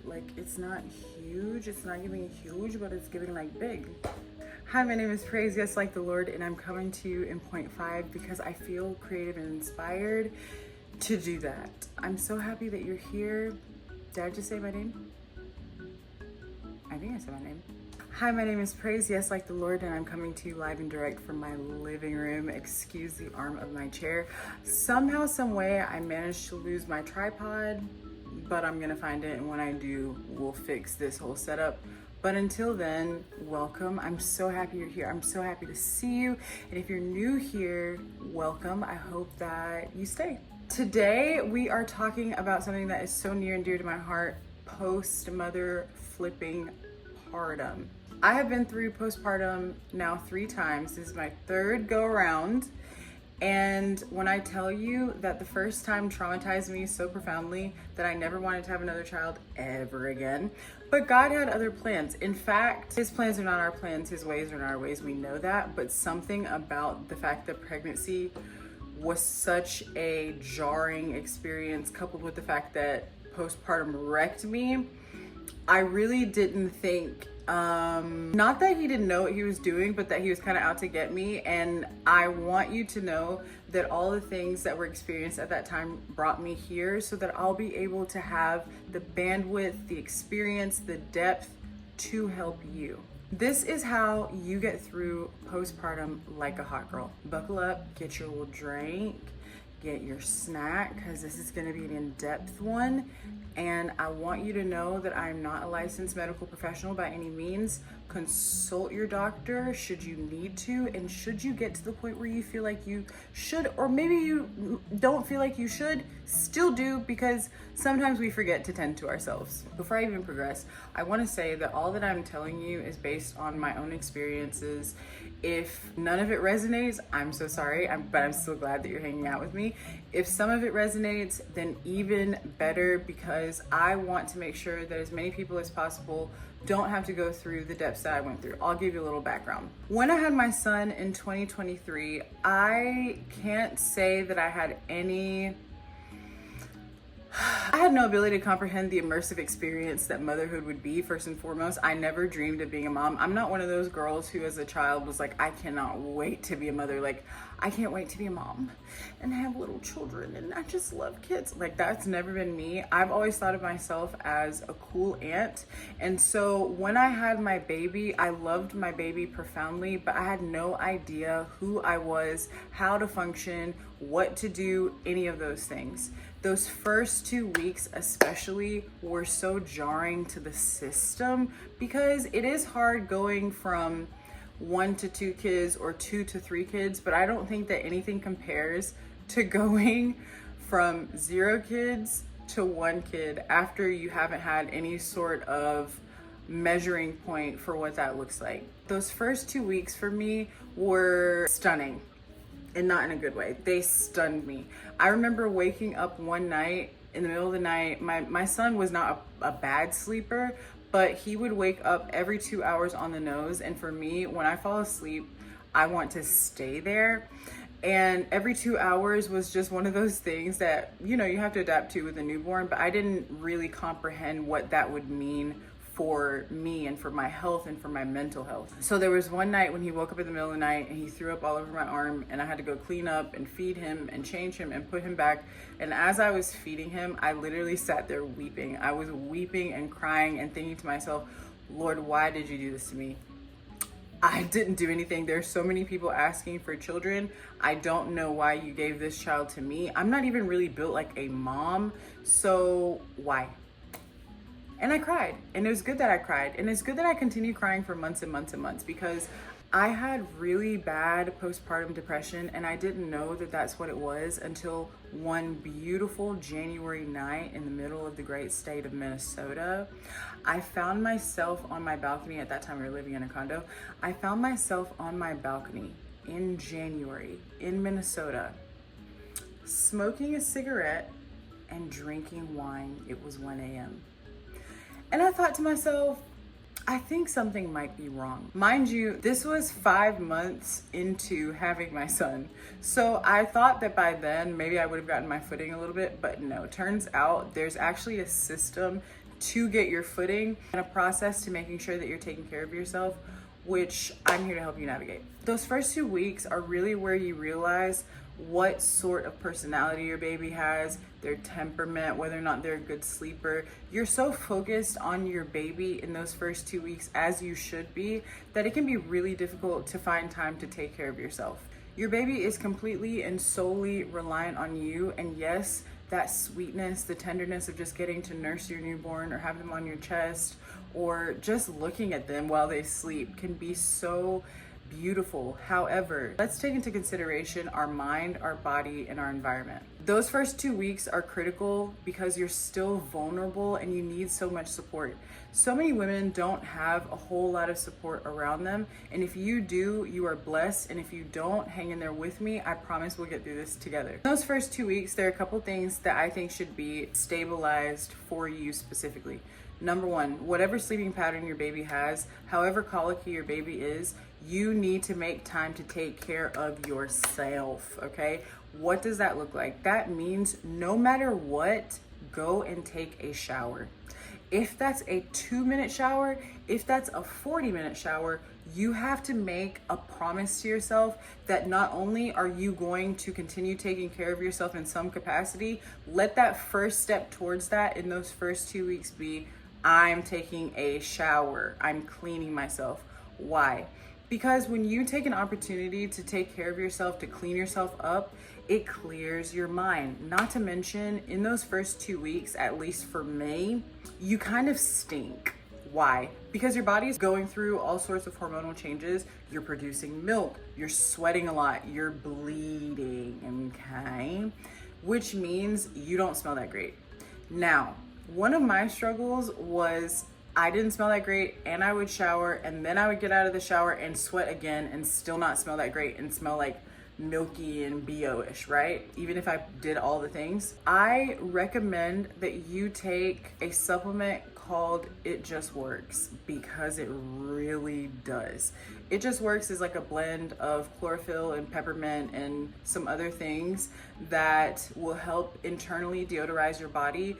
Like, it's not huge, it's not giving huge, but it's giving like big. Hi, my name is Praise, yes, like the Lord, and I'm coming to you in point 5 because I feel creative and inspired to do that. I'm so happy that you're here. Did I just say my name? I think I said my name. Hi, my name is Praise, yes, like the Lord, and I'm coming to you live and direct from my living room. Excuse the arm of my chair. Somehow, some way, I managed to lose my tripod, but I'm gonna find it, and when I do, we'll fix this whole setup. But until then, welcome. I'm so happy you're here. I'm so happy to see you. And if you're new here, welcome. I hope that you stay. Today, we are talking about something that is so near and dear to my heart, post-mother flipping partum. I have been through postpartum now 3 times. This is my 3rd go around. And when I tell you that the first time traumatized me so profoundly that I never wanted to have another child ever again, but God had other plans. In fact, his plans are not our plans, his ways are not our ways, we know that, but something about the fact that pregnancy was such a jarring experience, coupled with the fact that postpartum wrecked me, I really didn't think, not that he didn't know what he was doing, but that he was kind of out to get me. And I want you to know that all the things that were experienced at that time brought me here so that I'll be able to have the bandwidth, the experience, the depth to help you. This is how you get through postpartum like a hot girl. Buckle up, get your little drink, get your snack, because this is going to be an in-depth one. And I want you to know that I'm not a licensed medical professional by any means. Consult your doctor should you need to, and should you get to the point where you feel like you should, or maybe you don't feel like you should, still do, because sometimes we forget to tend to ourselves. Before I even progress, I want to say that all that I'm telling you is based on my own experiences. If none of it resonates, I'm so sorry, but I'm still glad that you're hanging out with me. If some of it resonates, then even better, because I want to make sure that as many people as possible don't have to go through the depths that I went through. I'll give you a little background. When I had my son in 2023, I can't say that I had no ability to comprehend the immersive experience that motherhood would be. First and foremost, I never dreamed of being a mom. I'm not one of those girls who as a child was like, I cannot wait to be a mother. Like, I can't wait to be a mom and have little children and I just love kids. Like, that's never been me. I've always thought of myself as a cool aunt. And so when I had my baby, I loved my baby profoundly, but I had no idea who I was, how to function, what to do, any of those things. Those first 2 weeks especially were so jarring to the system, because it is hard going from 1 to 2 kids or 2 to 3 kids, but I don't think that anything compares to going from 0 kids to 1 kid after you haven't had any sort of measuring point for what that looks like. Those first 2 weeks for me were stunning. And not in a good way. They stunned me. I remember waking up one night in the middle of the night. My son was not a bad sleeper, but he would wake up every 2 hours on the nose. And for me, when I fall asleep, I want to stay there. And every 2 hours was just one of those things that, you have to adapt to with a newborn, but I didn't really comprehend what that would mean for me and for my health and for my mental health. So there was one night when he woke up in the middle of the night and he threw up all over my arm, and I had to go clean up and feed him and change him and put him back. And as I was feeding him, I literally sat there weeping. I was weeping and crying and thinking to myself, Lord, why did you do this to me? I didn't do anything. There's so many people asking for children. I don't know why you gave this child to me. I'm not even really built like a mom, so why? And I cried, and it was good that I cried, and it's good that I continued crying for months and months and months, because I had really bad postpartum depression, and I didn't know that that's what it was until one beautiful January night in the middle of the great state of Minnesota. I found myself on my balcony. At that time, we were living in a condo. I found myself on my balcony in January in Minnesota, smoking a cigarette and drinking wine. It was 1 a.m. And I thought to myself, I think something might be wrong. Mind you, this was 5 months into having my son. So I thought that by then, maybe I would have gotten my footing a little bit, but no, turns out there's actually a system to get your footing and a process to making sure that you're taking care of yourself, which I'm here to help you navigate. Those first 2 weeks are really where you realize what sort of personality your baby has, their temperament, whether or not they're a good sleeper. You're so focused on your baby in those first 2 weeks, as you should be, that it can be really difficult to find time to take care of yourself. Your baby is completely and solely reliant on you, and yes, that sweetness, the tenderness of just getting to nurse your newborn or have them on your chest or just looking at them while they sleep can be so beautiful. However, let's take into consideration our mind, our body, and our environment. Those first 2 weeks are critical because you're still vulnerable and you need so much support. So many women don't have a whole lot of support around them, and if you do, you are blessed, and if you don't, hang in there with me. I promise we'll get through this together. In those first 2 weeks, there are a couple things that I think should be stabilized for you specifically. Number one, whatever sleeping pattern your baby has, however colicky your baby is, you need to make time to take care of yourself, okay? What does that look like? That means no matter what, go and take a shower. If that's a 2-minute shower, if that's a 40-minute shower, you have to make a promise to yourself that not only are you going to continue taking care of yourself in some capacity, let that first step towards that in those first 2 weeks be, I'm taking a shower, I'm cleaning myself. Why? Because when you take an opportunity to take care of yourself, to clean yourself up, it clears your mind. Not to mention, in those first 2 weeks, at least for me, you kind of stink. Why? Because your body's going through all sorts of hormonal changes. You're producing milk, you're sweating a lot, you're bleeding, okay? Which means you don't smell that great. Now, one of my struggles was I didn't smell that great, and I would shower, and then I would get out of the shower and sweat again and still not smell that great and smell like milky and BO-ish, right? Even if I did all the things. I recommend that you take a supplement called It Just Works, because it really does. It Just Works is like a blend of chlorophyll and peppermint and some other things that will help internally deodorize your body.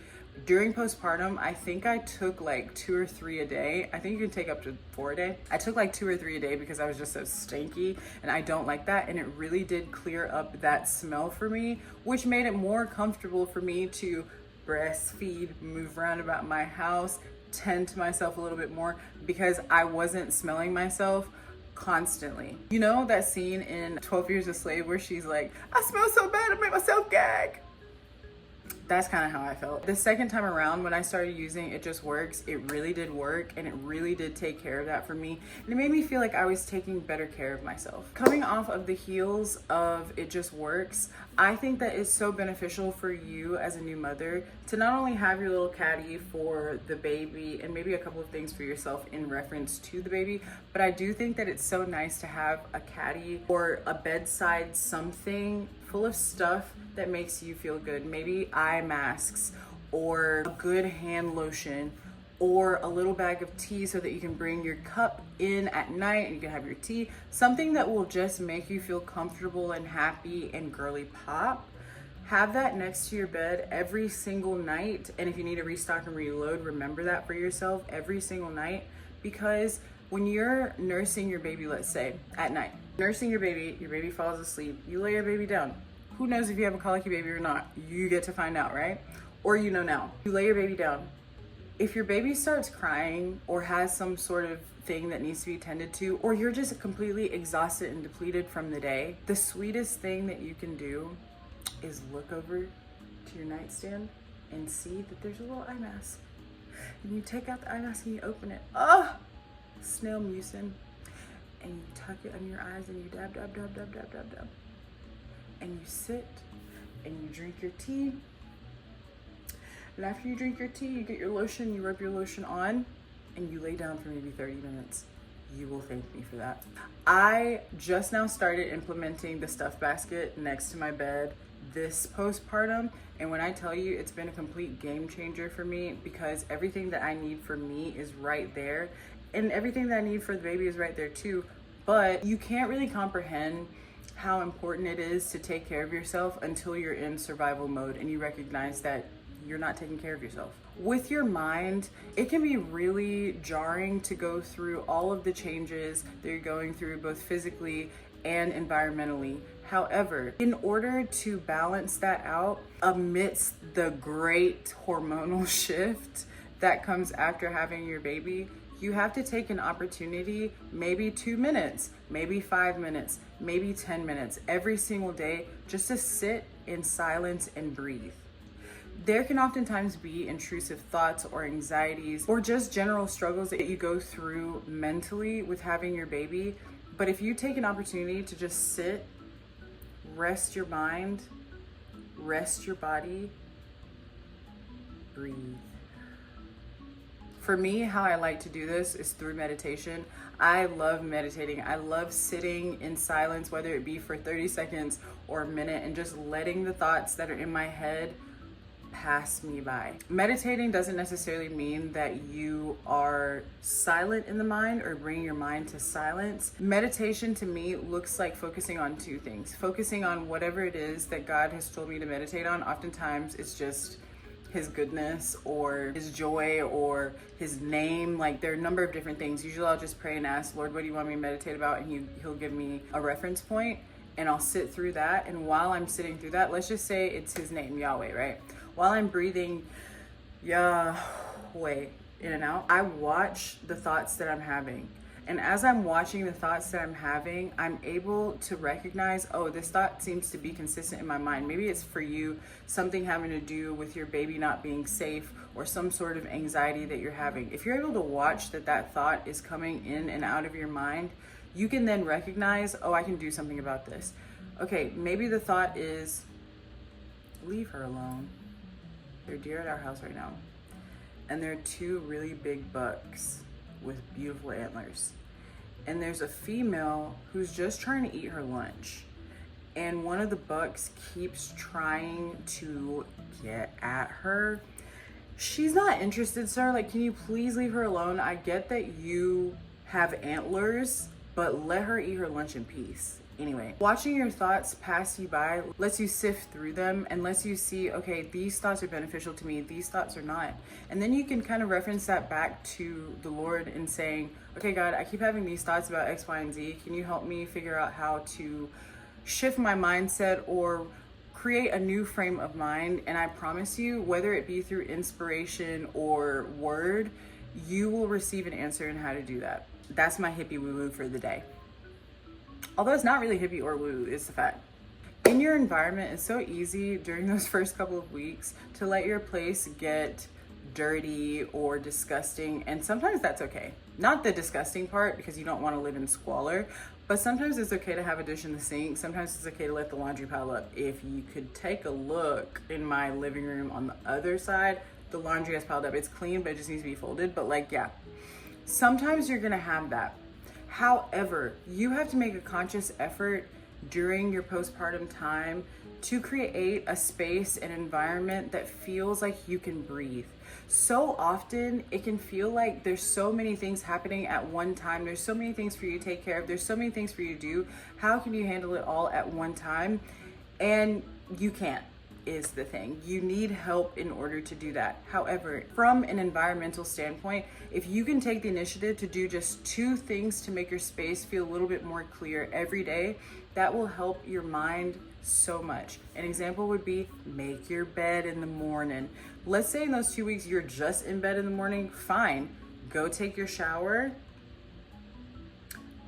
During postpartum, I think I took like 2 or 3 a day. I think you can take up to 4 a day. I took like 2 or 3 a day because I was just so stinky and I don't like that. And it really did clear up that smell for me, which made it more comfortable for me to breastfeed, move around about my house, tend to myself a little bit more because I wasn't smelling myself constantly. You know that scene in 12 Years a Slave where she's like, I smell so bad, I made myself gag? That's kind of how I felt. The second time around when I started using It Just Works, it really did work and it really did take care of that for me. And it made me feel like I was taking better care of myself. Coming off of the heels of It Just Works, I think that it's so beneficial for you as a new mother to not only have your little caddy for the baby and maybe a couple of things for yourself in reference to the baby, but I do think that it's so nice to have a caddy or a bedside something full of stuff that makes you feel good. Maybe eye masks or a good hand lotion or a little bag of tea so that you can bring your cup in at night and you can have your tea. Something that will just make you feel comfortable and happy and girly pop. Have that next to your bed every single night. And if you need to restock and reload, remember that for yourself every single night, because when you're nursing your baby, let's say at night, nursing your baby falls asleep, you lay your baby down. Who knows if you have a colicky baby or not? You get to find out, right? Or you know now. You lay your baby down. If your baby starts crying or has some sort of thing that needs to be tended to, or you're just completely exhausted and depleted from the day, the sweetest thing that you can do is look over to your nightstand and see that there's a little eye mask. And you take out the eye mask and you open it. Oh, snail mucin. And you tuck it under your eyes and you dab, dab, dab, dab, dab, dab, dab. And you sit and you drink your tea. And after you drink your tea, you get your lotion, you rub your lotion on, and you lay down for maybe 30 minutes. You will thank me for that. I just now started implementing the stuff basket next to my bed this postpartum, and when I tell you, it's been a complete game changer for me, because everything that I need for me is right there, and everything that I need for the baby is right there too. But you can't really comprehend how important it is to take care of yourself until you're in survival mode and you recognize that you're not taking care of yourself. With your mind, it can be really jarring to go through all of the changes that you're going through, both physically and environmentally. However, in order to balance that out amidst the great hormonal shift that comes after having your baby, you have to take an opportunity, maybe 2 minutes, maybe 5 minutes, maybe 10 minutes every single day, just to sit in silence and breathe. There can oftentimes be intrusive thoughts or anxieties or just general struggles that you go through mentally with having your baby. But if you take an opportunity to just sit, rest your mind, rest your body, breathe. For me, how I like to do this is through meditation. I love meditating. I love sitting in silence, whether it be for 30 seconds or a minute, and just letting the thoughts that are in my head pass me by. Meditating doesn't necessarily mean that you are silent in the mind or bring your mind to silence. Meditation to me looks like focusing on two things. Focusing on whatever it is that God has told me to meditate on. Oftentimes it's just his goodness or his joy or his name. Like, there are a number of different things. Usually I'll just pray and ask, Lord, what do you want me to meditate about? And he'll give me a reference point, and I'll sit through that. And while I'm sitting through that, let's just say it's his name, Yahweh, right? While I'm breathing Yahweh in and out, I watch the thoughts that I'm having. And as I'm watching the thoughts that I'm having, I'm able to recognize, oh, this thought seems to be consistent in my mind. Maybe it's for you, something having to do with your baby not being safe or some sort of anxiety that you're having. If you're able to watch that thought is coming in and out of your mind, you can then recognize, oh, I can do something about this. Okay, maybe the thought is, leave her alone. There are deer at our house right now. And there are two really big bucks with beautiful antlers. And there's a female who's just trying to eat her lunch. And one of the bucks keeps trying to get at her. She's not interested, sir. Like, can you please leave her alone? I get that you have antlers, but let her eat her lunch in peace. Anyway, watching your thoughts pass you by lets you sift through them and lets you see, okay, these thoughts are beneficial to me, these thoughts are not. And then you can kind of reference that back to the Lord and saying, okay, God, I keep having these thoughts about X, Y, and Z. Can you help me figure out how to shift my mindset or create a new frame of mind? And I promise you, whether it be through inspiration or word, you will receive an answer in how to do that. That's my hippie woo-woo for the day. Although it's not really hippie or woo, it's the fact. In your environment, it's so easy during those first couple of weeks to let your place get dirty or disgusting, and sometimes that's okay. Not the disgusting part, because you don't want to live in squalor, but sometimes it's okay to have a dish in the sink. Sometimes it's okay to let the laundry pile up. If you could take a look in my living room on the other side, the laundry has piled up. It's clean, but it just needs to be folded. But like, yeah, sometimes you're gonna have that. However, you have to make a conscious effort during your postpartum time to create a space and environment that feels like you can breathe. So often it can feel like there's so many things happening at one time. There's so many things for you to take care of. There's so many things for you to do. How can you handle it all at one time? And you can't. Is the thing. You need help in order to do that. However, from an environmental standpoint, if you can take the initiative to do just 2 things to make your space feel a little bit more clear every day, that will help your mind so much. An example would be make your bed in the morning. Let's say in those 2 weeks you're just in bed in the morning, fine. Go take your shower,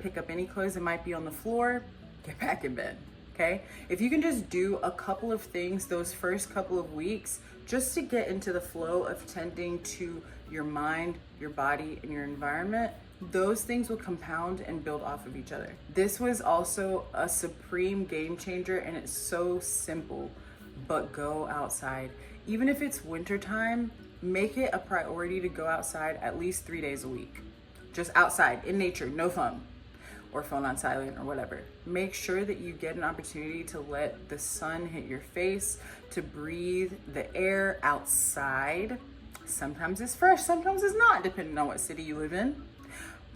pick up any clothes that might be on the floor, get back in bed. Okay, if you can just do a couple of things those first couple of weeks just to get into the flow of tending to your mind, your body, and your environment, those things will compound and build off of each other. This was also a supreme game changer, and it's so simple, but go outside. Even if it's wintertime, make it a priority to go outside at least 3 days a week. Just outside, in nature, no phone. Or phone on silent or whatever. Make sure that you get an opportunity to let the sun hit your face, to breathe the air outside. Sometimes it's fresh, sometimes it's not, depending on what city you live in.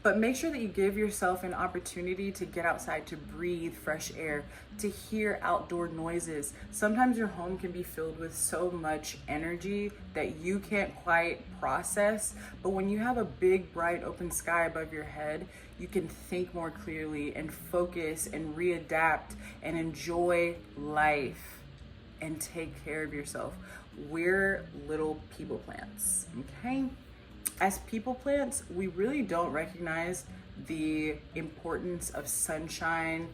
But make sure that you give yourself an opportunity to get outside, to breathe fresh air, to hear outdoor noises. Sometimes your home can be filled with so much energy that you can't quite process. But when you have a big, bright, open sky above your head, you can think more clearly and focus and readapt and enjoy life and take care of yourself. We're little people plants, okay? As people plants, we really don't recognize the importance of sunshine,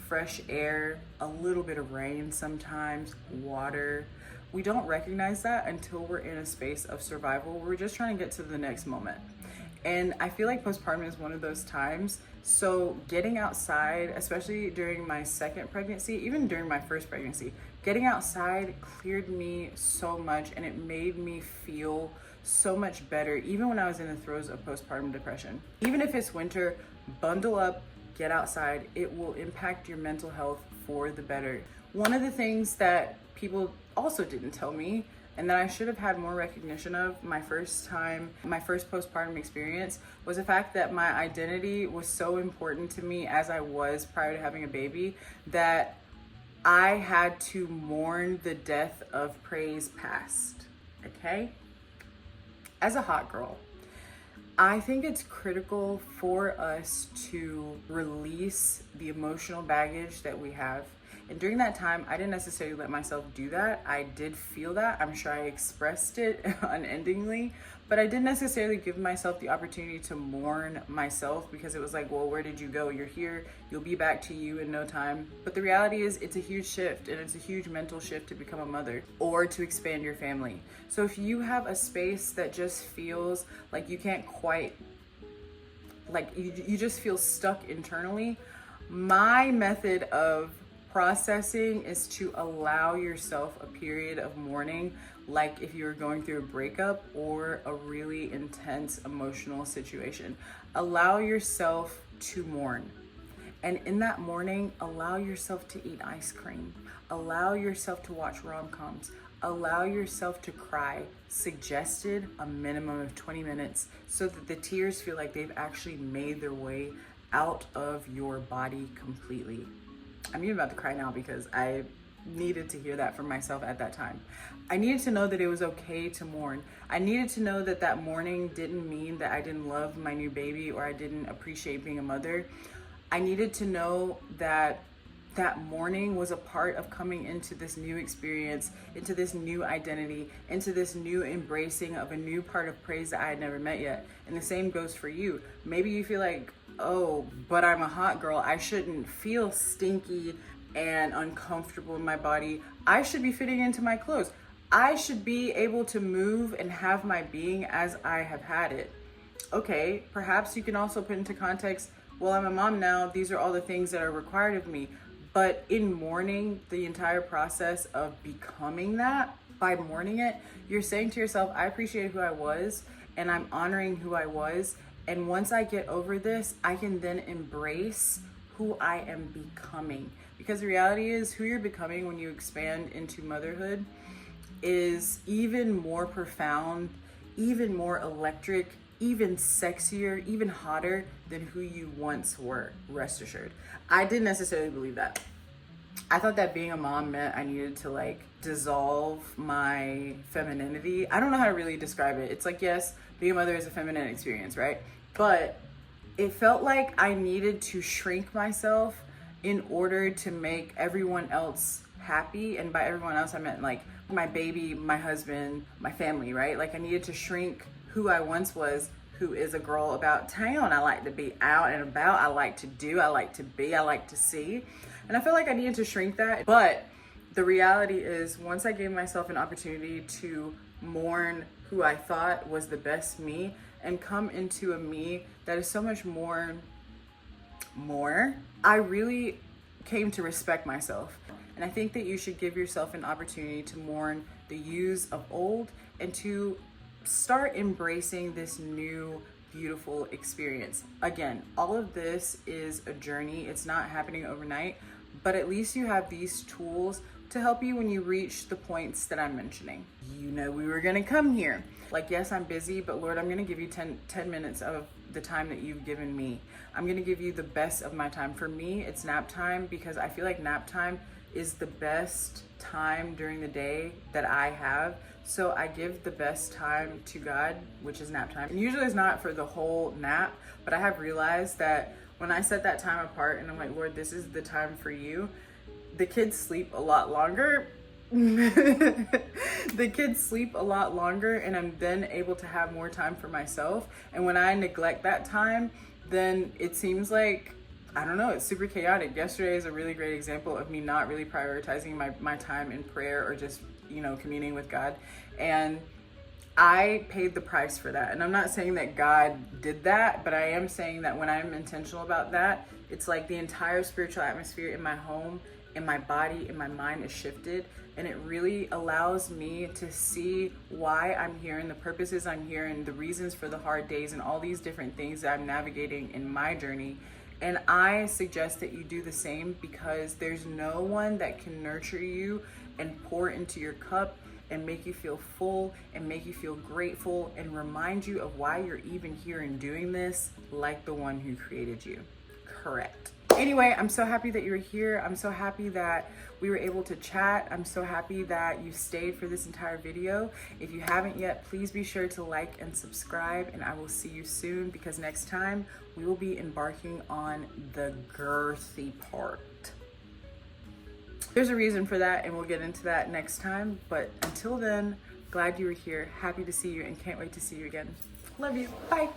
fresh air, a little bit of rain sometimes, water. We don't recognize that until we're in a space of survival. We're just trying to get to the next moment. And I feel like postpartum is one of those times. So getting outside, especially during my second pregnancy, even during my first pregnancy, getting outside cleared me so much, and it made me feel so much better, even when I was in the throes of postpartum depression. Even if it's winter, bundle up, get outside. It will impact your mental health for the better. One of the things that people also didn't tell me, and that I should have had more recognition of my first postpartum experience, was the fact that my identity was so important to me, as I was prior to having a baby, that I had to mourn the death of praise past, okay? As a hot girl, I think it's critical for us to release the emotional baggage that we have. And during that time, I didn't necessarily let myself do that. I did feel that. I'm sure I expressed it unendingly, but I didn't necessarily give myself the opportunity to mourn myself, because it was like, well, where did you go? You're here. You'll be back to you in no time. But the reality is, it's a huge shift, and it's a huge mental shift to become a mother or to expand your family. So if you have a space that just feels like you can't quite, like you just feel stuck internally, my method of processing is to allow yourself a period of mourning, like if you're going through a breakup or a really intense emotional situation. Allow yourself to mourn. And in that mourning, allow yourself to eat ice cream. Allow yourself to watch rom-coms. Allow yourself to cry. Suggested a minimum of 20 minutes so that the tears feel like they've actually made their way out of your body completely. I'm even about to cry now because I needed to hear that from myself at that time. I needed to know that it was okay to mourn. I needed to know that that mourning didn't mean that I didn't love my new baby or I didn't appreciate being a mother. I needed to know that that mourning was a part of coming into this new experience, into this new identity, into this new embracing of a new part of praise that I had never met yet. And the same goes for you. Maybe you feel like, oh, but I'm a hot girl. I shouldn't feel stinky and uncomfortable in my body. I should be fitting into my clothes. I should be able to move and have my being as I have had it. Okay, perhaps you can also put into context, well, I'm a mom now. These are all the things that are required of me. But in mourning the entire process of becoming that, by mourning it, you're saying to yourself, I appreciate who I was and I'm honoring who I was. And once I get over this, I can then embrace who I am becoming. Because the reality is, who you're becoming when you expand into motherhood is even more profound, even more electric, even sexier, even hotter than who you once were, rest assured. I didn't necessarily believe that. I thought that being a mom meant I needed to like dissolve my femininity. I don't know how to really describe it. It's like, yes, being a mother is a feminine experience, right? But it felt like I needed to shrink myself in order to make everyone else happy. And by everyone else, I meant like my baby, my husband, my family, right? Like I needed to shrink who I once was, who is a girl about town. I like to be out and about. I like to do, I like to be, I like to see. And I feel like I needed to shrink that. But the reality is, once I gave myself an opportunity to mourn who I thought was the best me and come into a me that is so much more, I really came to respect myself. And I think that you should give yourself an opportunity to mourn the yous of old and to start embracing this new beautiful experience. Again, all of this is a journey. It's not happening overnight, but at least you have these tools to help you when you reach the points that I'm mentioning. You know we were gonna come here. Like, yes, I'm busy, but Lord, I'm gonna give you 10 minutes of the time that you've given me. I'm gonna give you the best of my time. For me, it's nap time, because I feel like nap time is the best time during the day that I have. So I give the best time to God, which is nap time. And usually it's not for the whole nap, but I have realized that when I set that time apart and I'm like, Lord, this is the time for you, the kids sleep a lot longer. The kids sleep a lot longer, and I'm then able to have more time for myself. And when I neglect that time, then it seems like, I don't know, it's super chaotic. Yesterday is a really great example of me not really prioritizing my time in prayer, or just, you know, communing with God. And I paid the price for that. And I'm not saying that God did that, but I am saying that when I'm intentional about that, it's like the entire spiritual atmosphere in my home, in my body, in my mind is shifted. And it really allows me to see why I'm here, and the purposes I'm here, and the reasons for the hard days, and all these different things that I'm navigating in my journey. And I suggest that you do the same, because there's no one that can nurture you and pour into your cup and make you feel full and make you feel grateful and remind you of why you're even here and doing this, like the one who created you. Correct. Anyway, I'm so happy that you're here. I'm so happy that we were able to chat. I'm so happy that you stayed for this entire video. If you haven't yet, please be sure to like and subscribe, and I will see you soon, because next time we will be embarking on the girthy part. There's a reason for that, and we'll get into that next time. But until then, glad you were here. Happy to see you, and can't wait to see you again. Love you. Bye.